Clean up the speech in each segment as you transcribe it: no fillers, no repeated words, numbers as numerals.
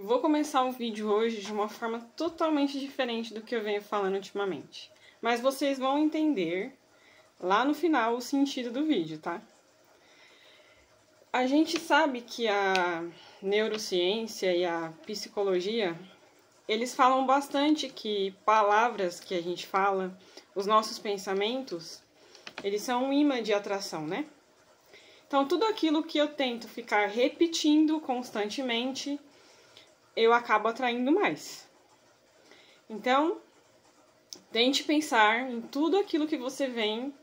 Vou começar o vídeo hoje de uma forma totalmente diferente do que eu venho falando ultimamente. Mas vocês vão entender lá no final o sentido do vídeo, tá? A gente sabe que a neurociência e a psicologia, eles falam bastante que palavras que a gente fala, os nossos pensamentos, eles são um imã de atração, né? Então, tudo aquilo que eu tento ficar repetindo constantemente, eu acabo atraindo mais. Então, tente pensar em tudo aquilo que você vem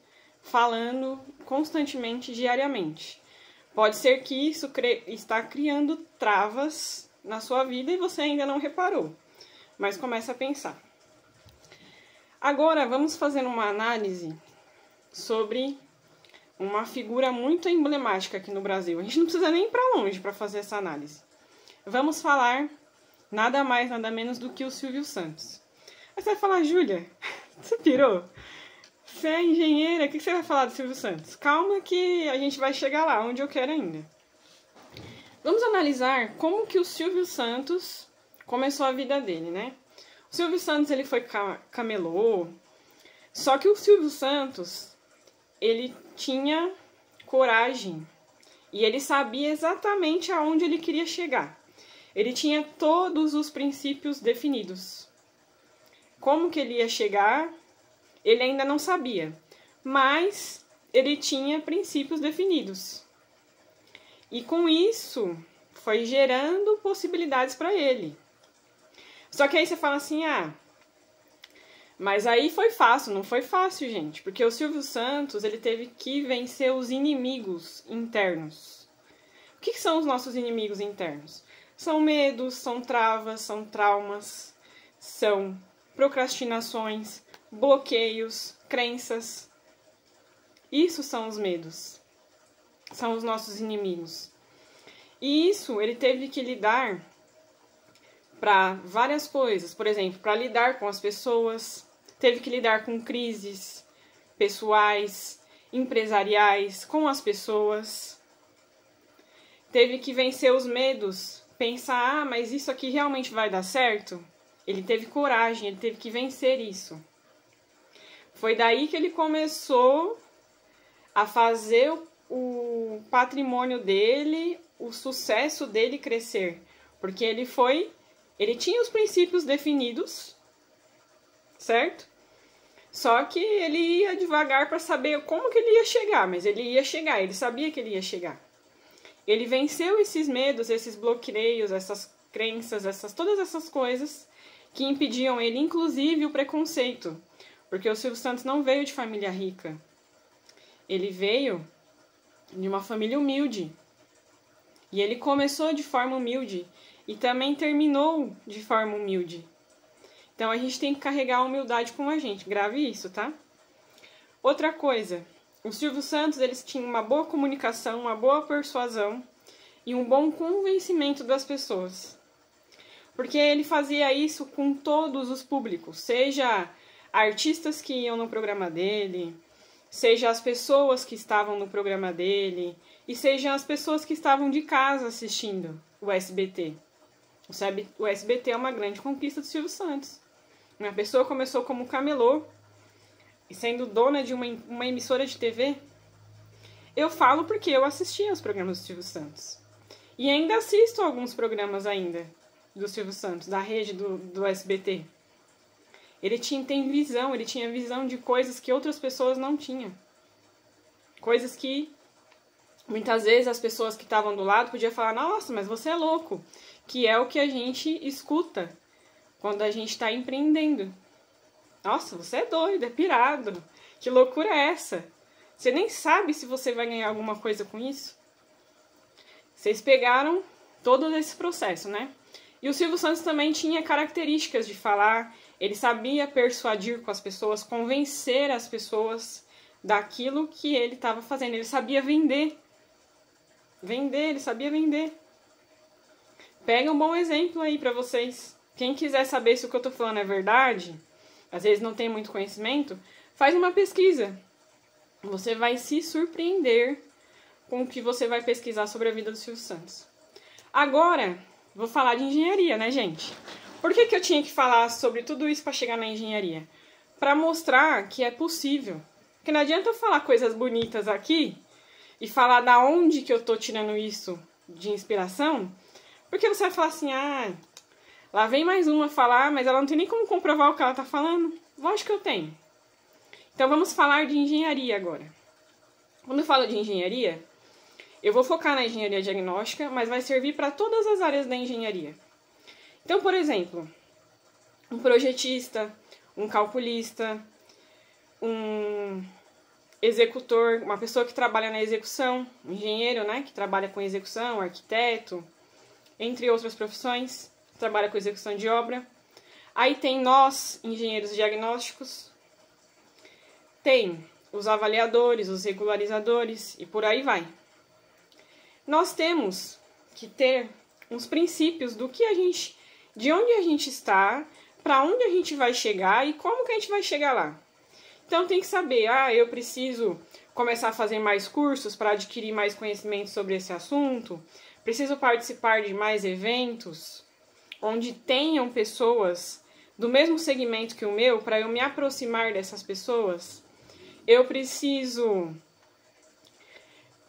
falando constantemente, diariamente. Pode ser que isso está criando travas na sua vida e você ainda não reparou, mas comece a pensar. Agora, vamos fazer uma análise sobre uma figura muito emblemática aqui no Brasil. A gente não precisa nem ir para longe para fazer essa análise. Vamos falar nada mais, nada menos do que o Silvio Santos. Aí você vai falar, Júlia, você pirou? Você é engenheira, o que você vai falar do Silvio Santos? Calma que a gente vai chegar lá, onde eu quero ainda. Vamos analisar como que o Silvio Santos começou a vida dele, né? O Silvio Santos, ele foi camelô, só que o Silvio Santos, ele tinha coragem e ele sabia exatamente aonde ele queria chegar. Ele tinha todos os princípios definidos. Como que ele ia chegar, ele ainda não sabia, mas ele tinha princípios definidos. E com isso, foi gerando possibilidades para ele. Só que aí você fala assim, mas aí foi fácil. Não foi fácil, gente, porque o Silvio Santos, ele teve que vencer os inimigos internos. O que são os nossos inimigos internos? São medos, são travas, são traumas, são procrastinações, bloqueios, crenças. Isso são os medos. São os nossos inimigos. E isso ele teve que lidar para várias coisas. Por exemplo, para lidar com as pessoas, teve que lidar com crises pessoais, empresariais, com as pessoas. Teve que vencer os medos, pensar, mas isso aqui realmente vai dar certo? Ele teve coragem, ele teve que vencer isso. Foi daí que ele começou a fazer o patrimônio dele, o sucesso dele crescer. Porque ele tinha os princípios definidos, certo? Só que ele ia devagar para saber como que ele ia chegar, mas ele ia chegar, ele sabia que ele ia chegar. Ele venceu esses medos, esses bloqueios, essas crenças, todas essas coisas que impediam ele, inclusive o preconceito. Porque o Silvio Santos não veio de família rica. Ele veio de uma família humilde. E ele começou de forma humilde e também terminou de forma humilde. Então a gente tem que carregar a humildade com a gente. Grave isso, tá? Outra coisa, o Silvio Santos, eles tinham uma boa comunicação, uma boa persuasão e um bom convencimento das pessoas. Porque ele fazia isso com todos os públicos, seja artistas que iam no programa dele, seja as pessoas que estavam no programa dele, e sejam as pessoas que estavam de casa assistindo o SBT. O SBT é uma grande conquista do Silvio Santos. Uma pessoa começou como camelô, e sendo dona de uma emissora de TV. Eu falo porque eu assistia aos programas do Silvio Santos. E ainda assisto alguns programas ainda do Silvio Santos, da rede do SBT. Ele tinha visão de coisas que outras pessoas não tinham. Coisas que muitas vezes as pessoas que estavam do lado podiam falar, nossa, mas você é louco. Que é o que a gente escuta quando a gente está empreendendo. Nossa, você é doido, é pirado. Que loucura é essa? Você nem sabe se você vai ganhar alguma coisa com isso. Vocês pegaram todo esse processo, né? E o Silvio Santos também tinha características de falar, ele sabia persuadir com as pessoas, convencer as pessoas daquilo que ele estava fazendo. Ele sabia vender. Ele sabia vender. Pega um bom exemplo aí pra vocês. Quem quiser saber se o que eu tô falando é verdade, às vezes não tem muito conhecimento, faz uma pesquisa. Você vai se surpreender com o que você vai pesquisar sobre a vida do Silvio Santos. Agora, Vou falar de engenharia, né, gente? Por que eu tinha que falar sobre tudo isso para chegar na engenharia? Para mostrar que é possível. Porque não adianta eu falar coisas bonitas aqui e falar da onde que eu tô tirando isso de inspiração, porque você vai falar assim, lá vem mais uma falar, mas ela não tem nem como comprovar o que ela tá falando. Lógico que eu tenho. Então vamos falar de engenharia agora. Quando eu falo de engenharia, eu vou focar na engenharia diagnóstica, mas vai servir para todas as áreas da engenharia. Então, por exemplo, um projetista, um calculista, um executor, uma pessoa que trabalha na execução, um engenheiro, né, que trabalha com execução, arquiteto, entre outras profissões, trabalha com execução de obra. Aí tem nós, engenheiros diagnósticos, tem os avaliadores, os regularizadores e por aí vai. Nós temos que ter uns princípios do que de onde a gente está, para onde a gente vai chegar e como que a gente vai chegar lá. Então tem que saber, eu preciso começar a fazer mais cursos para adquirir mais conhecimento sobre esse assunto, preciso participar de mais eventos onde tenham pessoas do mesmo segmento que o meu, para eu me aproximar dessas pessoas. Eu preciso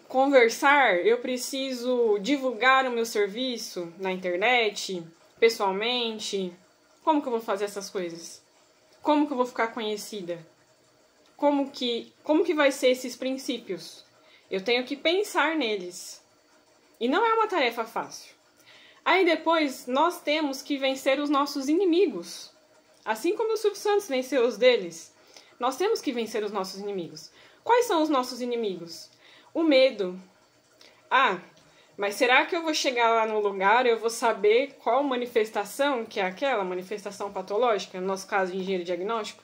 conversar, eu preciso divulgar o meu serviço na internet, pessoalmente. Como que eu vou fazer essas coisas? Como que eu vou ficar conhecida? Como que vai ser esses princípios? Eu tenho que pensar neles. E não é uma tarefa fácil. Aí depois nós temos que vencer os nossos inimigos. Assim como o Silvio Santos venceu os deles, nós temos que vencer os nossos inimigos. Quais são os nossos inimigos? O medo. Mas será que eu vou chegar lá no lugar e eu vou saber qual manifestação que é aquela manifestação patológica, no nosso caso de engenheiro diagnóstico?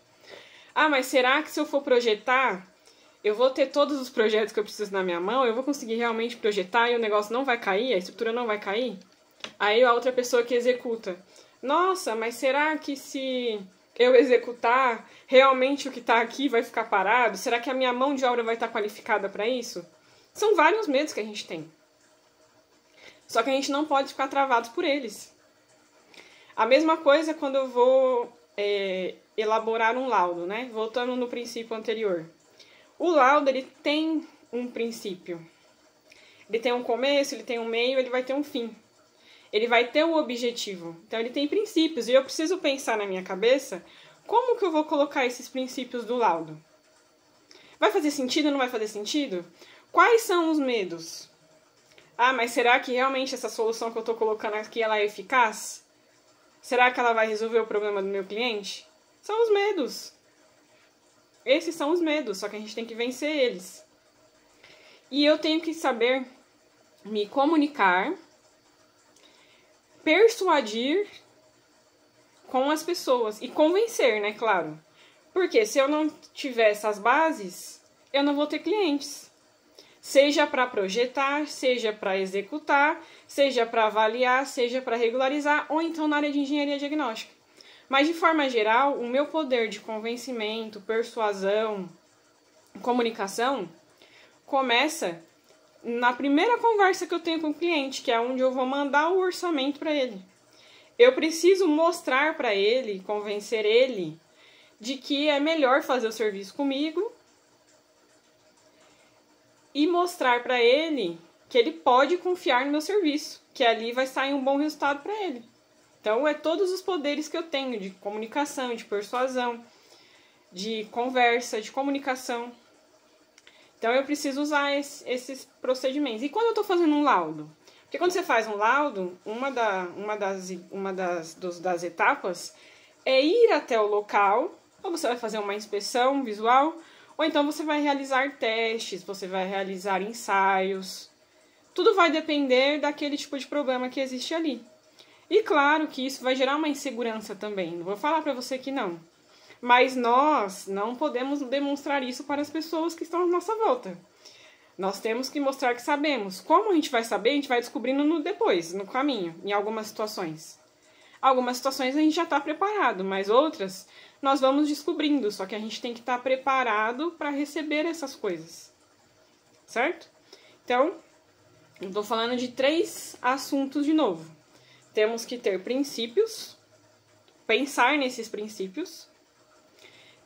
Mas será que se eu for projetar, eu vou ter todos os projetos que eu preciso na minha mão, eu vou conseguir realmente projetar e o negócio não vai cair, a estrutura não vai cair? Aí a outra pessoa que executa, nossa, mas será que se eu executar, realmente o que está aqui vai ficar parado? Será que a minha mão de obra vai estar qualificada para isso? São vários medos que a gente tem. Só que a gente não pode ficar travado por eles. A mesma coisa quando eu vou elaborar um laudo, né? Voltando no princípio anterior. O laudo, ele tem um princípio. Ele tem um começo, ele tem um meio, ele vai ter um fim. Ele vai ter um objetivo. Então, ele tem princípios. E eu preciso pensar na minha cabeça como que eu vou colocar esses princípios do laudo. Vai fazer sentido ou não vai fazer sentido? Quais são os medos? Mas será que realmente essa solução que eu estou colocando aqui ela é eficaz? Será que ela vai resolver o problema do meu cliente? São os medos. Esses são os medos, só que a gente tem que vencer eles. E eu tenho que saber me comunicar, persuadir com as pessoas e convencer, né, claro. Porque se eu não tiver essas bases, eu não vou ter clientes. Seja para projetar, seja para executar, seja para avaliar, seja para regularizar, ou então na área de engenharia diagnóstica. Mas, de forma geral, o meu poder de convencimento, persuasão, comunicação, começa na primeira conversa que eu tenho com o cliente, que é onde eu vou mandar o orçamento para ele. Eu preciso mostrar para ele, convencer ele, de que é melhor fazer o serviço comigo e mostrar para ele que ele pode confiar no meu serviço, que ali vai sair um bom resultado para ele. Então, é todos os poderes que eu tenho de comunicação, de persuasão, de conversa, de comunicação. Então, eu preciso usar esses procedimentos. E quando eu estou fazendo um laudo? Porque quando você faz um laudo, uma das etapas é ir até o local, ou você vai fazer uma inspeção visual, ou então você vai realizar testes, você vai realizar ensaios. Tudo vai depender daquele tipo de problema que existe ali. E claro que isso vai gerar uma insegurança também. Não vou falar para você que não. Mas nós não podemos demonstrar isso para as pessoas que estão à nossa volta. Nós temos que mostrar que sabemos. Como a gente vai saber? A gente vai descobrindo depois, no caminho, em algumas situações. Algumas situações a gente já está preparado, mas outras nós vamos descobrindo. Só que a gente tem que estar preparado para receber essas coisas. Certo? Então, eu estou falando de 3 assuntos de novo. temos que ter princípios, pensar nesses princípios,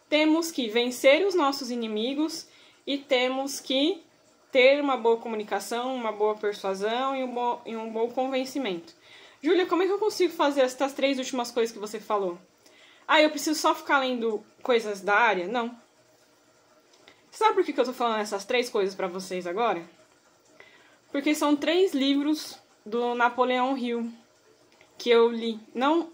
temos que vencer os nossos inimigos e temos que ter uma boa comunicação, uma boa persuasão e um bom convencimento. Júlia, como é que eu consigo fazer estas 3 últimas coisas que você falou? Ah, eu preciso só ficar lendo coisas da área? Não. Sabe por que eu tô falando essas 3 coisas pra vocês agora? Porque são 3 livros do Napoleão Hill que eu li. Não,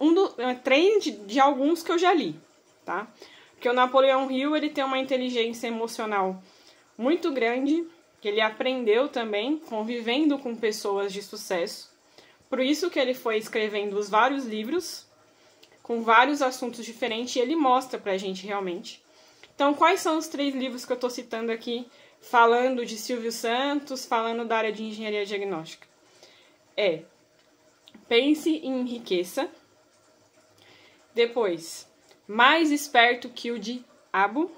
3 de alguns que eu já li, tá? Porque o Napoleão Hill, ele tem uma inteligência emocional muito grande, que ele aprendeu também convivendo com pessoas de sucesso. Por isso que ele foi escrevendo os vários livros, com vários assuntos diferentes, e ele mostra pra gente realmente. Então, quais são os 3 livros que eu tô citando aqui, falando de Silvio Santos, falando da área de engenharia diagnóstica? Pense e Enriqueça. Depois, Mais Esperto que o Diabo.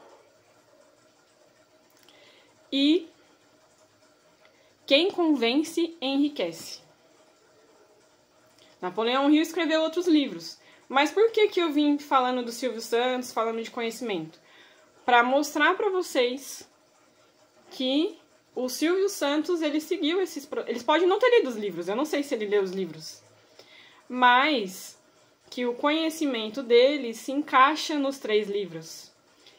E Quem Convence Enriquece. Napoleão Hill escreveu outros livros. Mas por que eu vim falando do Silvio Santos, falando de conhecimento? Para mostrar para vocês que o Silvio Santos, ele seguiu esses... Eles podem não ter lido os livros, eu não sei se ele leu os livros. Mas que o conhecimento dele se encaixa nos 3 livros.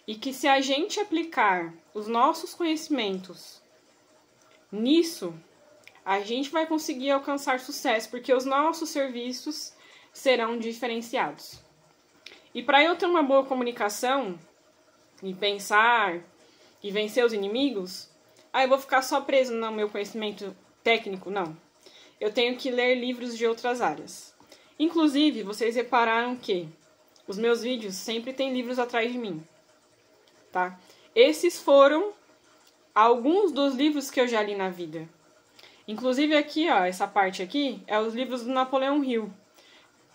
E que se a gente aplicar os nossos conhecimentos nisso, a gente vai conseguir alcançar sucesso, porque os nossos serviços serão diferenciados. E para eu ter uma boa comunicação, e pensar, e vencer os inimigos, eu vou ficar só preso no meu conhecimento técnico? Não. Eu tenho que ler livros de outras áreas. Inclusive, vocês repararam que os meus vídeos sempre tem livros atrás de mim, tá? Esses foram alguns dos livros que eu já li na vida. Inclusive aqui, ó, essa parte aqui, é os livros do Napoleão Hill.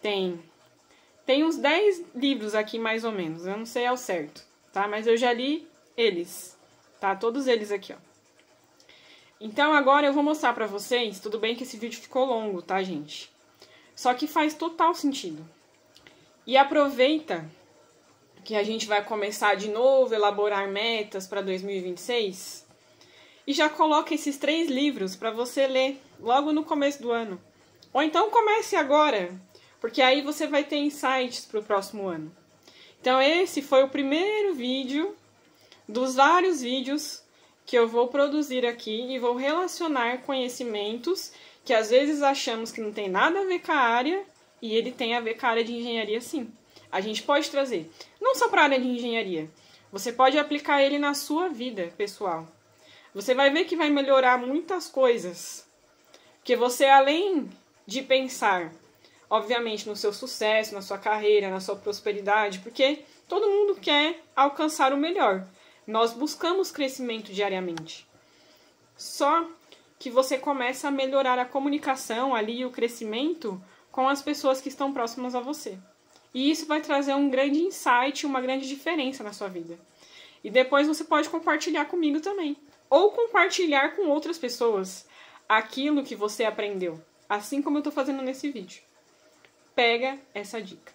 Tem uns 10 livros aqui, mais ou menos. Eu não sei ao certo, tá? Mas eu já li eles, tá? Todos eles aqui, ó. Então, agora eu vou mostrar pra vocês. Tudo bem que esse vídeo ficou longo, tá, gente? Só que faz total sentido. E aproveita que a gente vai começar de novo a elaborar metas para 2026 e já coloca esses 3 livros para você ler logo no começo do ano. Ou então comece agora, porque aí você vai ter insights para o próximo ano. Então esse foi o primeiro vídeo dos vários vídeos que eu vou produzir aqui e vou relacionar conhecimentos que às vezes achamos que não tem nada a ver com a área e ele tem a ver com a área de engenharia, sim. A gente pode trazer, não só para a área de engenharia, você pode aplicar ele na sua vida pessoal. Você vai ver que vai melhorar muitas coisas. Porque você, além de pensar, obviamente, no seu sucesso, na sua carreira, na sua prosperidade, porque todo mundo quer alcançar o melhor. Nós buscamos crescimento diariamente. Só que você começa a melhorar a comunicação ali e o crescimento com as pessoas que estão próximas a você. E isso vai trazer um grande insight, uma grande diferença na sua vida. E depois você pode compartilhar comigo também. Ou compartilhar com outras pessoas aquilo que você aprendeu. Assim como eu estou fazendo nesse vídeo. Pega essa dica.